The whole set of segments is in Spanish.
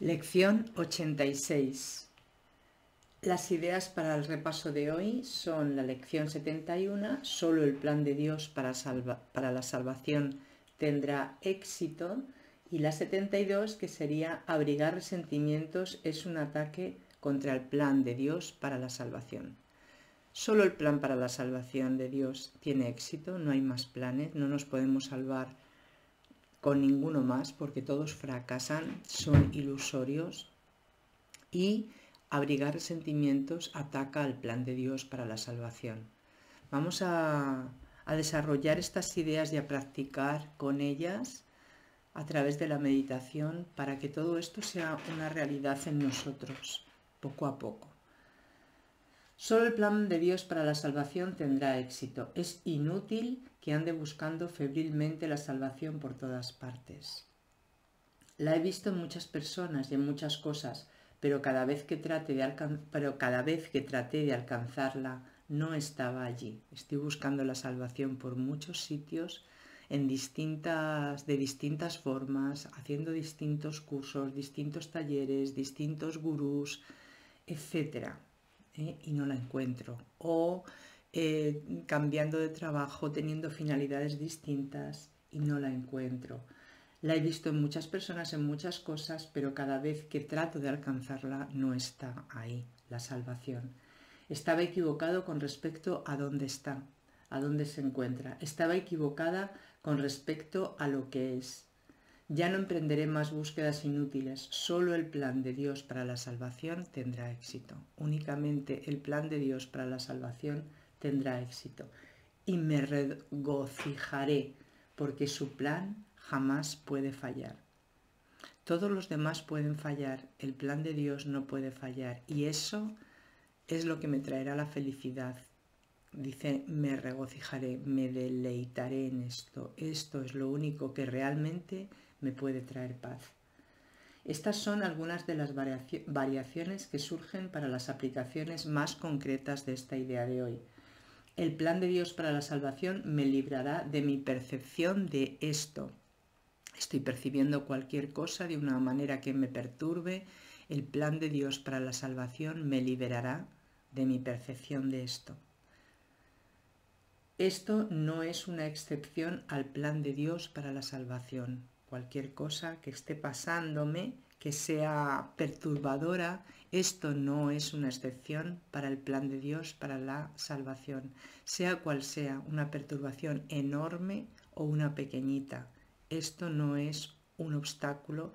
Lección 86. Las ideas para el repaso de hoy son la lección 71, solo el plan de Dios para la salvación tendrá éxito, y la 72, que sería abrigar resentimientos es un ataque contra el plan de Dios para la salvación. Solo el plan para la salvación de Dios tiene éxito, no hay más planes, no nos podemos salvar con ninguno más porque todos fracasan, son ilusorios, y abrigar resentimientos ataca al plan de Dios para la salvación. Vamos a desarrollar estas ideas y a practicar con ellas a través de la meditación para que todo esto sea una realidad en nosotros, poco a poco. Solo el plan de Dios para la salvación tendrá éxito. Es inútil que ande buscando febrilmente la salvación por todas partes. La he visto en muchas personas y en muchas cosas, pero cada vez que traté de alcanzarla no estaba allí. Estoy buscando la salvación por muchos sitios, de distintas formas, haciendo distintos cursos, distintos talleres, distintos gurús, etc. Y no la encuentro. O cambiando de trabajo, teniendo finalidades distintas y no la encuentro. La he visto en muchas personas, en muchas cosas, pero cada vez que trato de alcanzarla no está ahí, la salvación. Estaba equivocado con respecto a dónde está, a dónde se encuentra. Estaba equivocada con respecto a lo que es. Ya no emprenderé más búsquedas inútiles. Solo el plan de Dios para la salvación tendrá éxito. Únicamente el plan de Dios para la salvación tendrá éxito. Y me regocijaré porque su plan jamás puede fallar. Todos los demás pueden fallar, el plan de Dios no puede fallar, y eso es lo que me traerá la felicidad. Dice, me regocijaré, me deleitaré en esto. Esto es lo único que realmente me puede traer paz. Estas son algunas de las variaciones que surgen para las aplicaciones más concretas de esta idea de hoy. El plan de Dios para la salvación me librará de mi percepción de esto. Estoy percibiendo cualquier cosa de una manera que me perturbe. El plan de Dios para la salvación me liberará de mi percepción de esto. Esto no es una excepción al plan de Dios para la salvación. Cualquier cosa que esté pasándome, que sea perturbadora, esto no es una excepción para el plan de Dios para la salvación. Sea cual sea, una perturbación enorme o una pequeñita, esto no es un obstáculo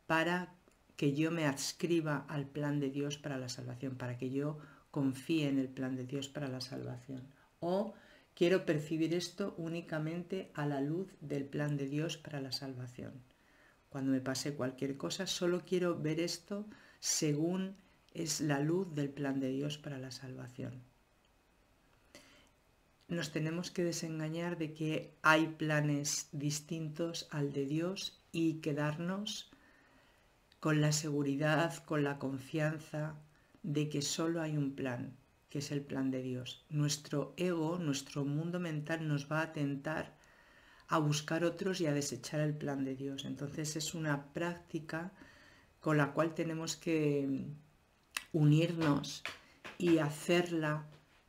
para que yo me adscriba al plan de Dios para la salvación, para que yo confíe en el plan de Dios para la salvación. O quiero percibir esto únicamente a la luz del plan de Dios para la salvación. Cuando me pase cualquier cosa, solo quiero ver esto según es la luz del plan de Dios para la salvación. Nos tenemos que desengañar de que hay planes distintos al de Dios y quedarnos con la seguridad, con la confianza de que solo hay un plan, que es el plan de Dios. Nuestro ego, nuestro mundo mental nos va a tentar a buscar otros y a desechar el plan de Dios. Entonces es una práctica con la cual tenemos que unirnos y hacerla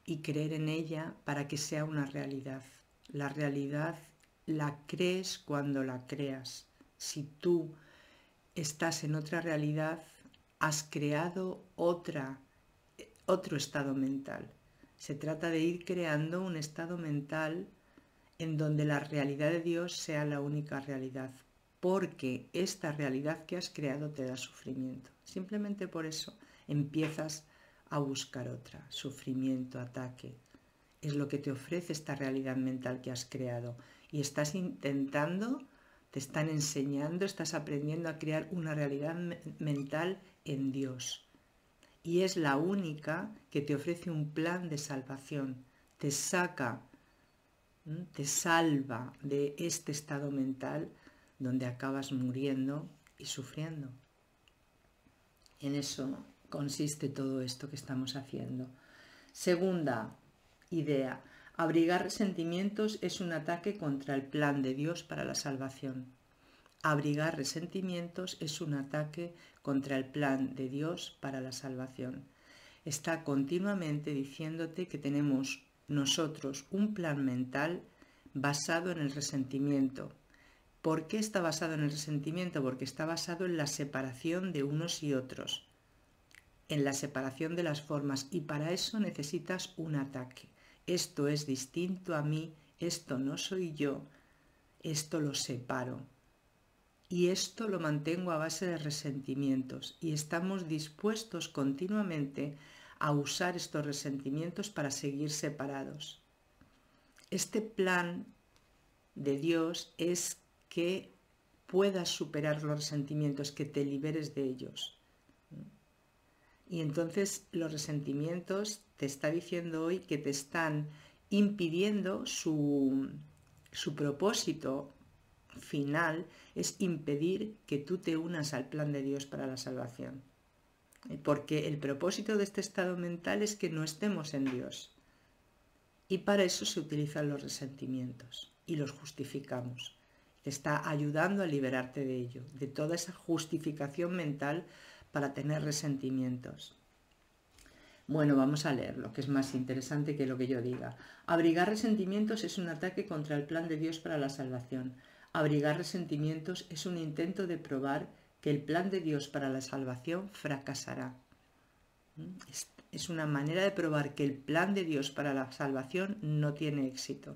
y creer en ella para que sea una realidad. La realidad la crees cuando la creas. Si tú estás en otra realidad, has creado otro estado mental. Se trata de ir creando un estado mental en donde la realidad de Dios sea la única realidad, porque esta realidad que has creado te da sufrimiento. Simplemente por eso empiezas a buscar otra, sufrimiento, ataque. Es lo que te ofrece esta realidad mental que has creado y estás intentando, te están enseñando, estás aprendiendo a crear una realidad mental en Dios. Y es la única que te ofrece un plan de salvación, te saca, te salva de este estado mental donde acabas muriendo y sufriendo. En eso consiste todo esto que estamos haciendo. Segunda idea, abrigar resentimientos es un ataque contra el plan de Dios para la salvación. Abrigar resentimientos es un ataque contra el plan de Dios para la salvación. Está continuamente diciéndote que tenemos nosotros un plan mental basado en el resentimiento. ¿Por qué está basado en el resentimiento? Porque está basado en la separación de unos y otros, en la separación de las formas, y para eso necesitas un ataque. Esto es distinto a mí, esto no soy yo, esto lo separo. Y esto lo mantengo a base de resentimientos, y estamos dispuestos continuamente a usar estos resentimientos para seguir separados. Este plan de Dios es que puedas superar los resentimientos, que te liberes de ellos. Y entonces los resentimientos te está diciendo hoy que te están impidiendo su propósito final, es impedir que tú te unas al plan de Dios para la salvación. Porque el propósito de este estado mental es que no estemos en Dios. Y para eso se utilizan los resentimientos y los justificamos. Te está ayudando a liberarte de ello, de toda esa justificación mental para tener resentimientos. Bueno, vamos a leerlo, que es más interesante que lo que yo diga. Abrigar resentimientos es un ataque contra el plan de Dios para la salvación. Abrigar resentimientos es un intento de probar que el plan de Dios para la salvación fracasará. Es una manera de probar que el plan de Dios para la salvación no tiene éxito,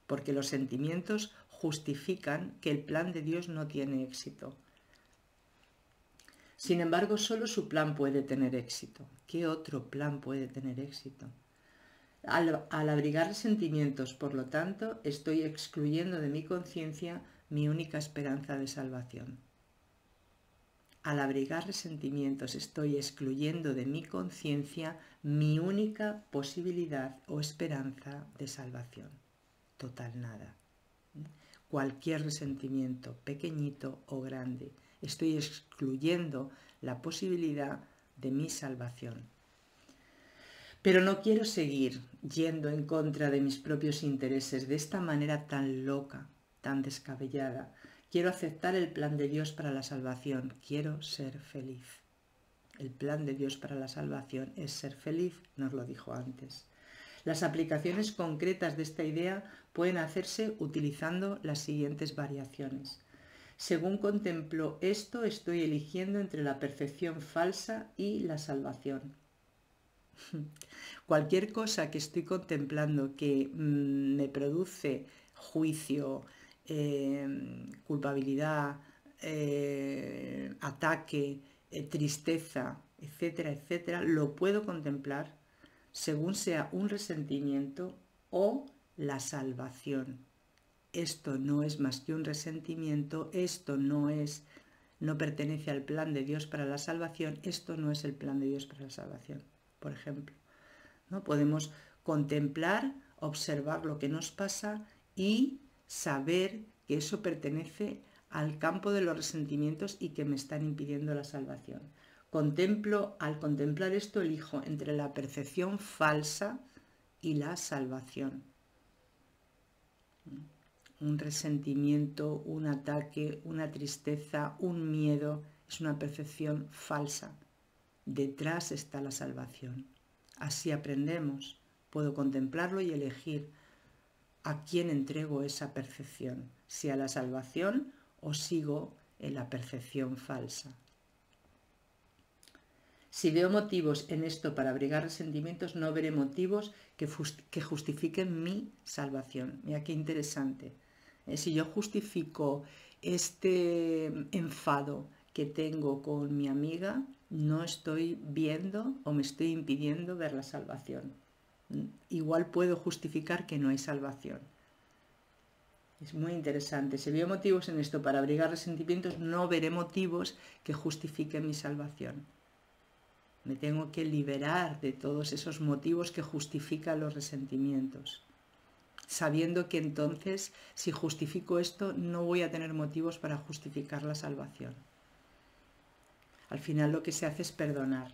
porque los sentimientos justifican que el plan de Dios no tiene éxito. Sin embargo, solo su plan puede tener éxito. ¿Qué otro plan puede tener éxito? Al abrigar resentimientos, por lo tanto, estoy excluyendo de mi conciencia mi única esperanza de salvación. Al abrigar resentimientos, estoy excluyendo de mi conciencia mi única posibilidad o esperanza de salvación. Total nada. Cualquier resentimiento, pequeñito o grande, estoy excluyendo la posibilidad de mi salvación. Pero no quiero seguir yendo en contra de mis propios intereses de esta manera tan loca, tan descabellada. Quiero aceptar el plan de Dios para la salvación. Quiero ser feliz. El plan de Dios para la salvación es ser feliz, nos lo dijo antes. Las aplicaciones concretas de esta idea pueden hacerse utilizando las siguientes variaciones. Según contemplo esto, estoy eligiendo entre la perfección falsa y la salvación. Cualquier cosa que estoy contemplando que me produce juicio, culpabilidad, ataque, tristeza, etcétera, etcétera, lo puedo contemplar según sea un resentimiento o la salvación. Esto no es más que un resentimiento, esto no pertenece al plan de Dios para la salvación, esto no es el plan de Dios para la salvación, por ejemplo. ¿No? Podemos contemplar, observar lo que nos pasa y saber que eso pertenece al campo de los resentimientos y que me están impidiendo la salvación. Al contemplar esto, elijo entre la percepción falsa y la salvación. Un resentimiento, un ataque, una tristeza, un miedo, es una percepción falsa. Detrás está la salvación. Así aprendemos. Puedo contemplarlo y elegir a quién entrego esa percepción, si a la salvación o sigo en la percepción falsa. Si veo motivos en esto para abrigar resentimientos, no veré motivos que justifiquen mi salvación. Mira qué interesante. Si yo justifico este enfado que tengo con mi amiga, no estoy viendo o me estoy impidiendo ver la salvación. Igual puedo justificar que no hay salvación. Es muy interesante. Si veo motivos en esto para abrigar resentimientos, no veré motivos que justifiquen mi salvación. Me tengo que liberar de todos esos motivos que justifican los resentimientos, sabiendo que entonces, si justifico esto, no voy a tener motivos para justificar la salvación. Al final lo que se hace es perdonar.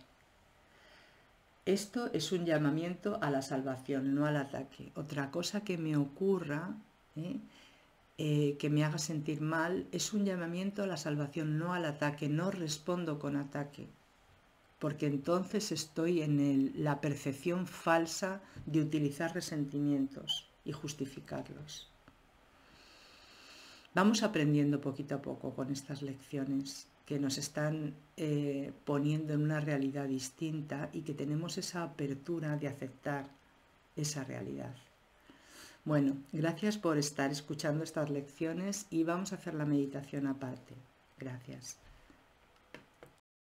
Esto es un llamamiento a la salvación, no al ataque. Otra cosa que me ocurra que me haga sentir mal, es un llamamiento a la salvación, no al ataque. No respondo con ataque, porque entonces estoy en la percepción falsa de utilizar resentimientos y justificarlos. Vamos aprendiendo poquito a poco con estas lecciones que nos están poniendo en una realidad distinta y que tenemos esa apertura de aceptar esa realidad. Bueno, gracias por estar escuchando estas lecciones y vamos a hacer la meditación aparte. Gracias.